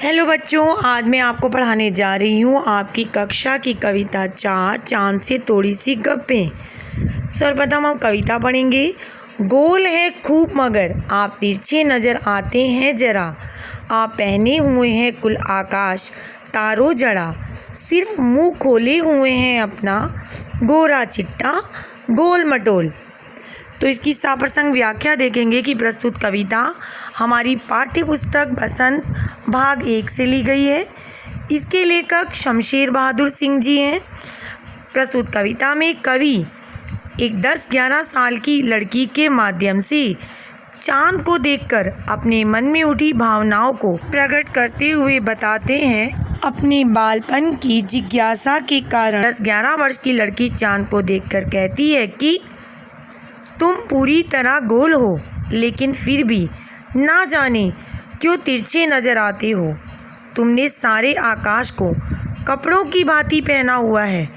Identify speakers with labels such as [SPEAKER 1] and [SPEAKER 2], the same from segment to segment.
[SPEAKER 1] Hello बच्चों, आज मैं आपको पढ़ाने जा रही हूँ आपकी कक्षा की कविता 4 चांद से थोड़ी सी गप्पें। सर्वप्रथम हम कविता पढ़ेंगे। गोल है खूब मगर आप तिरछे नज़र आते हैं जरा, आप पहने हुए हैं कुल आकाश तारों जड़ा, सिर्फ मुंह खोले हुए हैं अपना गोरा चिट्टा गोल मटोल। तो इसकी साप्रसंग व्याख्या देखेंगे कि प्रस्तुत कविता हमारी पाठ्य पुस्तक बसंत भाग 1 से ली गई है। इसके लेखक शमशेर बहादुर सिंह जी हैं। प्रस्तुत कविता में कवि एक 10-11 साल की लड़की के माध्यम से चांद को देखकर अपने मन में उठी भावनाओं को प्रकट करते हुए बताते हैं। अपने बालपन की जिज्ञासा के कारण 10-11 वर्ष की लड़की चांद को देखकर कहती है कि तुम पूरी तरह गोल हो, लेकिन फिर भी ना जाने क्यों तिरछे नजर आते हो। तुमने सारे आकाश को कपड़ों की भांति पहना हुआ है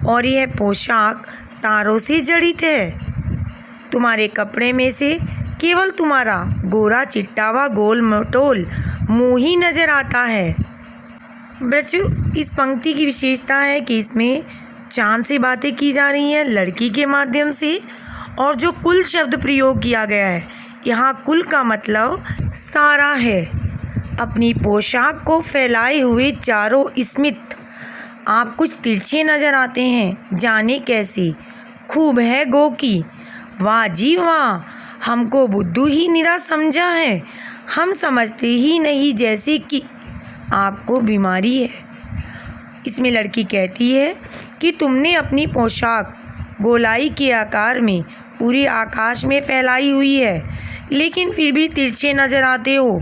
[SPEAKER 1] और यह पोशाक तारों से जड़ित है। तुम्हारे कपड़े में से केवल तुम्हारा गोरा चिट्टा व गोल मटोल मुंह ही नजर आता है। बच्चों, इस पंक्ति की विशेषता है कि इसमें चांद से बातें की जा रही हैं लड़की के माध्यम से, और जो कुल शब्द प्रयोग किया गया है, यहाँ कुल का मतलब सारा है। अपनी पोशाक को फैलाए हुए चारों स्मित आप कुछ तिरछे नजर आते हैं, जाने कैसे। खूब है गो की, वाह जी वाह, हमको बुद्धू ही निरा समझा है, हम समझते ही नहीं जैसे कि आपको बीमारी है। इसमें लड़की कहती है कि तुमने अपनी पोशाक गोलाई के आकार में पूरे आकाश में फैलाई हुई है, लेकिन फिर भी तिरछे नज़र आते हो।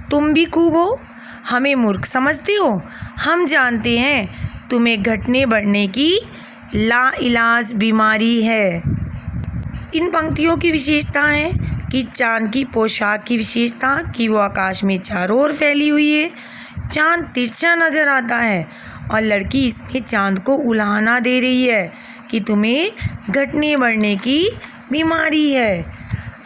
[SPEAKER 1] तुम भी खूब हो, हमें मूर्ख समझते हो। हम जानते हैं तुम्हें घटने बढ़ने की लाइलाज बीमारी है। इन पंक्तियों की विशेषता है कि चांद की पोशाक की विशेषता कि वो आकाश में चारों ओर फैली हुई है, चांद तिरछा नज़र आता है, और लड़की इसमें चांद को उलाहना दे रही है कि तुम्हें घटने बढ़ने की बीमारी है।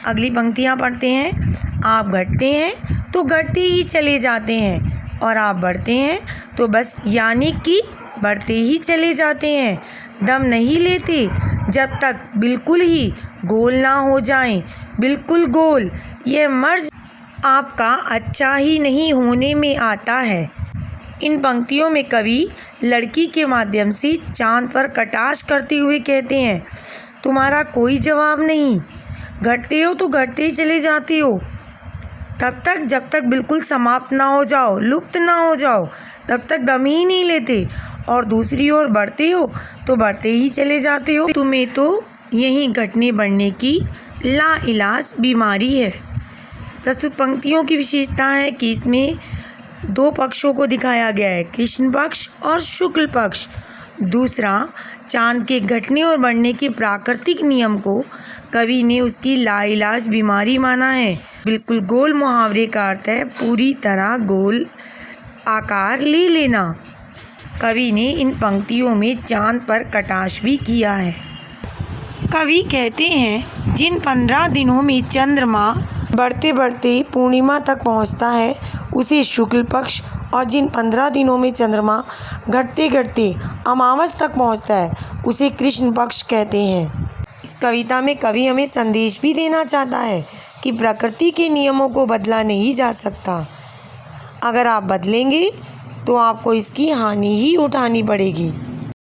[SPEAKER 1] अगली पंक्तियाँ पढ़ते हैं। आप घटते हैं तो घटते ही चले जाते हैं, और आप बढ़ते हैं तो बस यानी कि बढ़ते ही चले जाते हैं। दम नहीं लेते जब तक बिल्कुल ही गोल ना हो जाएं। बिल्कुल गोल, यह मर्ज आपका अच्छा ही नहीं होने में आता है। इन पंक्तियों में कवि लड़की के माध्यम से चांद पर कटाक्ष करते हुए कहते हैं, तुम्हारा कोई जवाब नहीं, घटते हो तो घटते ही चले जाते हो, तब तक जब तक बिल्कुल समाप्त ना हो जाओ, लुप्त ना हो जाओ, तब तक दम ही नहीं लेते, और दूसरी ओर बढ़ते हो तो बढ़ते ही चले जाते हो। तुम्हें तो यही घटने बढ़ने की लाइलाज बीमारी है। प्रस्तुत पंक्तियों की विशेषता है कि इसमें 2 पक्षों को दिखाया गया है, कृष्ण पक्ष और शुक्ल पक्ष। दूसरा, चांद के घटने और बढ़ने के प्राकृतिक नियम को कवि ने उसकी लाइलाज बीमारी माना है। बिल्कुल गोल मुहावरे का अर्थ है पूरी तरह गोल आकार ले लेना। कवि ने इन पंक्तियों में चांद पर कटाक्ष भी किया है। कवि कहते हैं, जिन 15 दिनों में चंद्रमा बढ़ते बढ़ते पूर्णिमा तक पहुंचता है उसे शुक्ल पक्ष, और जिन 15 दिनों में चंद्रमा घटते घटते अमावस तक पहुंचता है उसे कृष्ण पक्ष कहते हैं। इस कविता में कवि हमें संदेश भी देना चाहता है कि प्रकृति के नियमों को बदला नहीं जा सकता। अगर आप बदलेंगे तो आपको इसकी हानि ही उठानी पड़ेगी।